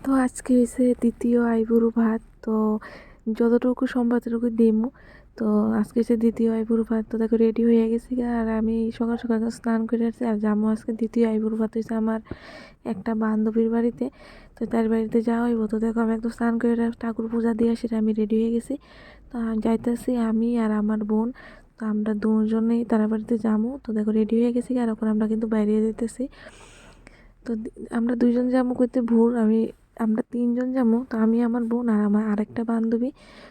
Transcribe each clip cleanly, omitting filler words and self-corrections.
তো আজকে হয়েছে দ্বিতীয় আইবুড়ো ভাত। তো যতটুকু সম্ভব ততটুকু দিমু। তো আজকে হচ্ছে দ্বিতীয় আইবুড়ো ভাত। তো দেখো রেডি হয়ে গেছি আর আমি সকাল সকাল স্নান করে আসছি। আর জামু আজকে দ্বিতীয় আইবুড়ো ভাত হয়েছে আমার একটা বান্ধবীর বাড়িতে। তো তার বাড়িতে যাওয়া হইব। তো দেখো আমি একদম স্নান করে ঠাকুর পূজা দিয়ে সেটা আমি রেডি হয়ে গেছি। তো যাইতেছি আমি আর আমার বোন। তো আমরা দুজনেই তার বাড়িতে যাবো। তো দেখো রেডি হয়ে গেছি আর এখন আমরা কিন্তু বাইরে যেতেছি। তো আমরা দুইজন যাবো করতে ভোর আমরা তিনজন যাবো। তো আমি আমার বোন আর আমার আরেকটা বান্ধবী।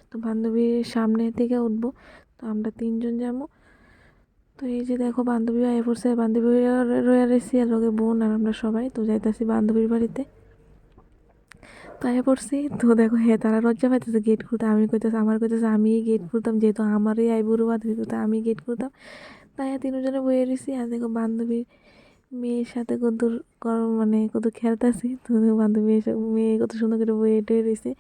তো বান্ধবীর সামনে থেকে উঠবো। তো আমরা তিনজন যাবো। তো এই যে দেখো বান্ধবী আয় পড়ছে, বান্ধবী রয়ে রয়েছি আর লগে বোন আর আমরা সবাই তো যাইতেছি বান্ধবীর বাড়িতে। তো আয় পড়ছি। তো দেখো হ্যাঁ তারা লজ্জা পাইতেছে গেট খুলতে। আমি কইতেছে আমি গেট খুলতাম, যেহেতু আমারই আইবুড়ো বান্ধবী তো আমি গেট খুলতাম। তাই তিনজনে বয়ে রয়েছি আর দেখো বান্ধবীর মেয়ের সাথে কত খেলতেছি। তো বান্ধবী মেয়ে কত সুন্দর করে বয়ে টয়ে রয়েছে।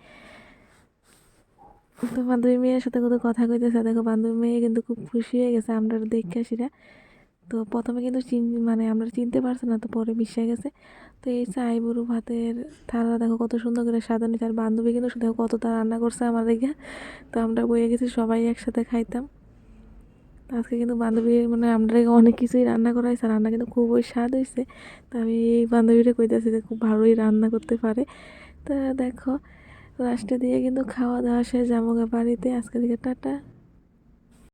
তো বান্ধবী মেয়ের সাথে কত কথা কইতেছে। দেখো বান্ধবী মেয়ে কিন্তু খুব খুশি হয়ে গেছে আমরা দেখে আসিরা। তো প্রথমে কিন্তু আমরা চিনতে পারছি না, তো পরে মিশে গেছে। তো এই আইবুড়ো ভাতের থালা দেখো কত সুন্দর করে সাজানো। তার বান্ধবী কিন্তু দেখো কতটা রান্না করছে আমার দেখে। তো আমরা বয়ে গেছি সবাই একসাথে খাইতাম। আজকে কিন্তু বান্ধবী আমরা অনেক কিছুই রান্না করা হয়েছে, রান্না কিন্তু খুবই স্বাদ হয়েছে। তো আমি এই বান্ধবীটা কইতেছি যে খুব ভালোই রান্না করতে পারে। তা দেখো লাস্টে দিয়ে কিন্তু খাওয়া দাওয়া শেষ, যাবো বাড়িতে। আজকে থেকে টাটা।